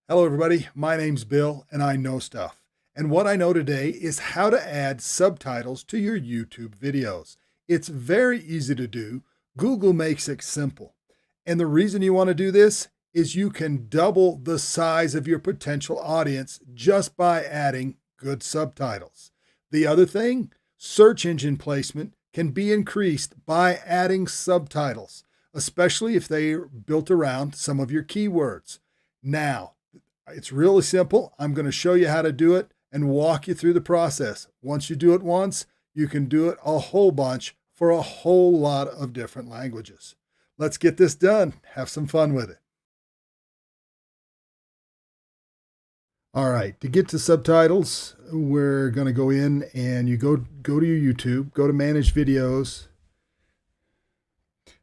Hello, everybody. My name's Bill, and I know stuff. And what I know today is how to add subtitles to your YouTube videos. It's very easy to do. Google makes it simple. And the reason you want to do this is you can double the size of your potential audience just by adding good subtitles. The other thing, search engine placement can be increased by adding subtitles, especially if they're built around some of your keywords. Now, it's really simple. I'm going to show you how to do it and walk you through the process. Once you do it once, you can do it a whole bunch for a whole lot of different languages. Let's get this done. Have some fun with it. All right, to get to subtitles, we're going to go in and you go to your YouTube, go to Manage Videos.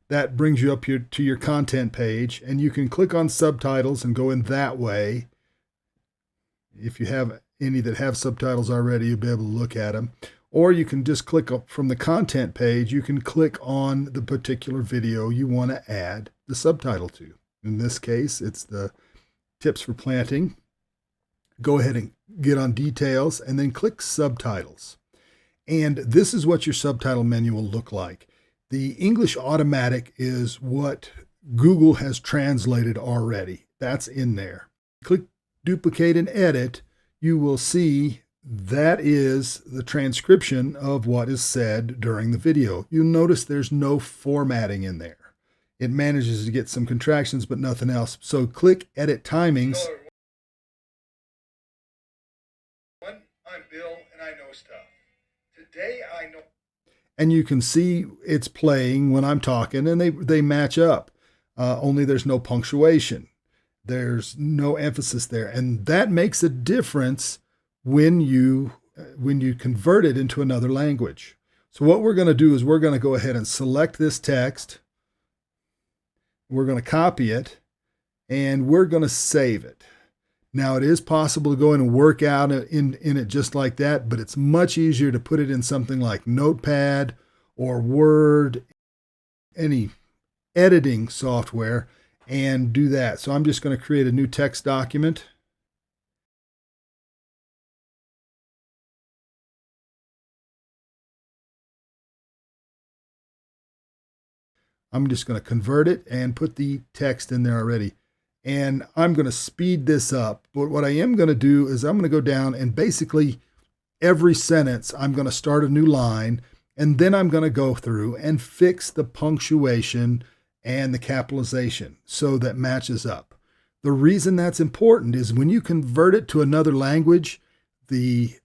That brings you up here to your content page, and you can click on subtitles and go in that way. If you have any that have subtitles already, you'll be able to look at them. Or you can just click up from the content page. You can click on the particular video you want to add the subtitle to. In this case, it's the tips for planting. Go ahead and get on details and then click subtitles. And this is what your subtitle menu will look like. The English automatic is what Google has translated already. That's in there. Click duplicate and edit. You will see that is the transcription of what is said during the video. You'll notice there's no formatting in there. It manages to get some contractions, but nothing else. So click edit timings. Hello, I'm Bill and I know stuff. Today I know. And you can see it's playing when I'm talking, and they match up. Only there's no punctuation. There's no emphasis there. And that makes a difference when you convert it into another language. So what we're going to do is we're going to go ahead and select this text. We're going to copy it, and we're going to save it. Now, it is possible to go in and work out in it just like that, but it's much easier to put it in something like Notepad or Word, any editing software, and do that. So I'm just going to create a new text document. I'm just going to convert it and put the text in there already. And I'm going to speed this up. But what I am going to do is I'm going to go down and basically every sentence, I'm going to start a new line, and then I'm going to go through and fix the punctuation and the capitalization so that matches up. The reason that's important is when you convert it to another language, the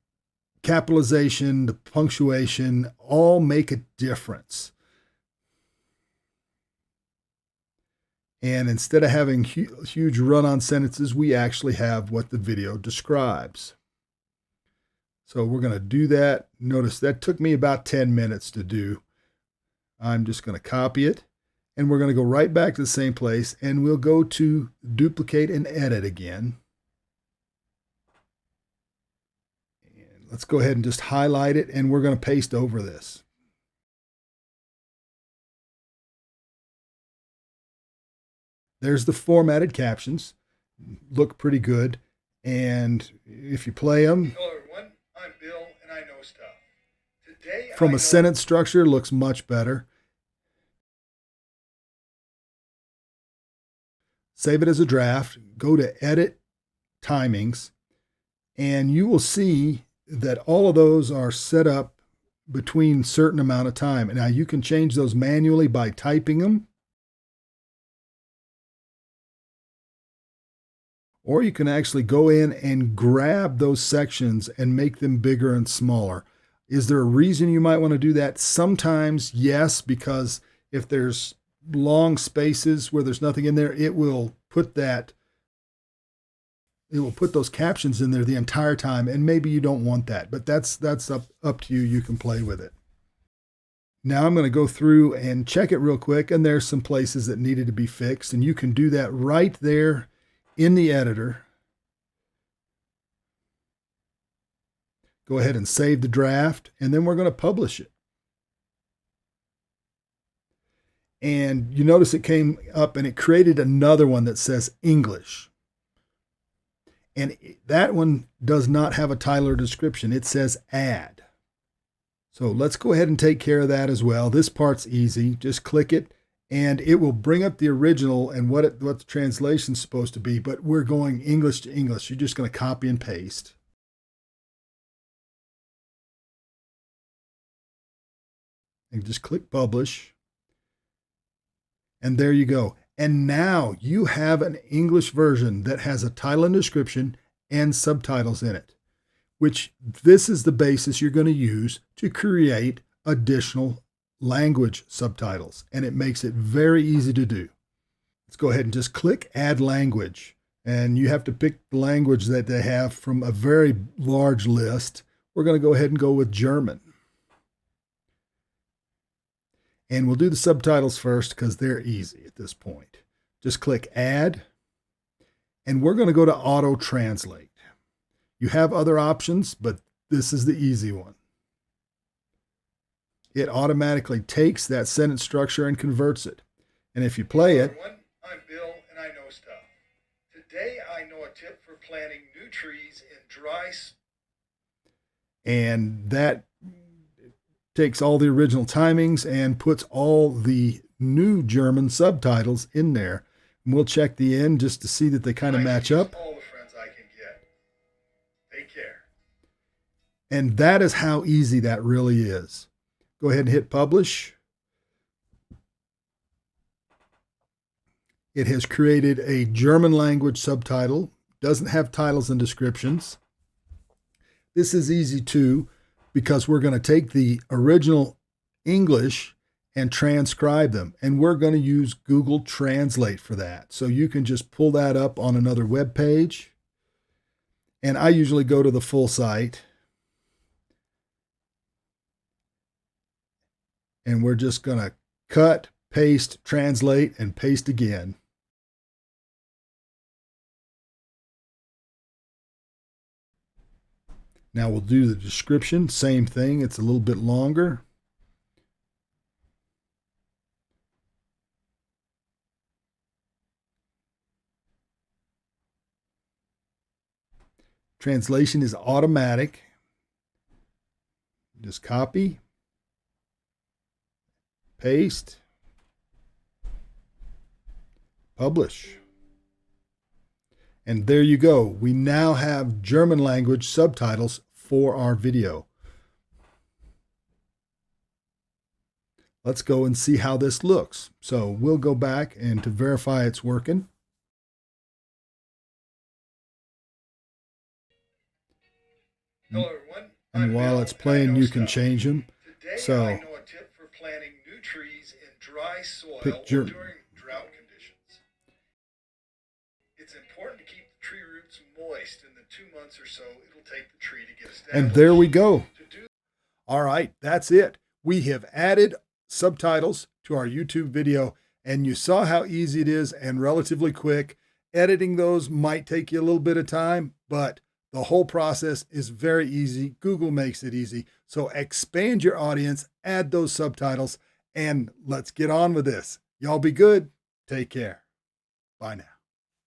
capitalization, the punctuation all make a difference. And instead of having huge run-on sentences, we actually have what the video describes. So we're going to do that. Notice that took me about 10 minutes to do. I'm just going to copy it, and we're going to go right back to the same place, and we'll go to duplicate and edit again. And let's go ahead and just highlight it, and we're going to paste over this. There's the formatted captions. Look pretty good. And if you play them, hello everyone, I'm Bill and I know stuff. Today from a sentence structure, looks much better. Save it as a draft. Go to edit timings, and you will see that all of those are set up between certain amount of time. And now you can change those manually by typing them. Or you can actually go in and grab those sections and make them bigger and smaller. Is there a reason you might want to do that? Sometimes, yes, because if there's long spaces where there's nothing in there, it will put those captions in there the entire time, and maybe you don't want that. But that's up to you. You can play with it. Now I'm going to go through and check it real quick, and there's some places that needed to be fixed, and you can do that right there in the editor. Go ahead and save the draft, and then we're going to publish it. And you notice it came up and it created another one that says English. And that one does not have a title or description. It says add. So let's go ahead and take care of that as well. This part's easy. Just click it and it will bring up the original and what the translation's supposed to be, but we're going English to English. You're just going to copy and paste. And just click publish. And there you go. And now you have an English version that has a title and description and subtitles in it, which this is the basis you're going to use to create additional language subtitles. And it makes it very easy to do. Let's go ahead and just click add language. And you have to pick the language that they have from a very large list. We're going to go ahead and go with German. And we'll do the subtitles first because they're easy at this point. Just click add. And we're going to go to auto translate. You have other options, but this is the easy one. It automatically takes that sentence structure and converts it. And if you play it. Hello everyone, I'm Bill and I know stuff. Today I know a tip for planting new trees in dry. And that takes all the original timings and puts all the new German subtitles in there. And we'll check the end just to see that they kind of match up. All the friends I can get. Take care. And that is how easy that really is. Go ahead and hit publish. It has created a German language subtitle. Doesn't have titles and descriptions. This is easy too, because we're going to take the original English and transcribe them. And we're going to use Google Translate for that. So you can just pull that up on another web page. And I usually go to the full site. And we're just going to cut, paste, translate, and paste again. Now we'll do the description, same thing. It's a little bit longer. Translation is automatic. Just copy, paste, publish. And there you go. We now have German language subtitles for our video. Let's go and see how this looks. So we'll go back and to verify it's working. Hello everyone. And while it's playing, you can change them. Today So I know a tip for planting new trees in dry soil pick or German. during drought conditions. It's important to keep the tree roots moist in the 2 months or so it'll take the tree to get established. And there we go. All right, that's it. We have added subtitles to our YouTube video, and you saw how easy it is and relatively quick. Editing those might take you a little bit of time, but the whole process is very easy. Google makes it easy. So expand your audience, add those subtitles, and let's get on with this. Y'all be good. Take care. Bye now.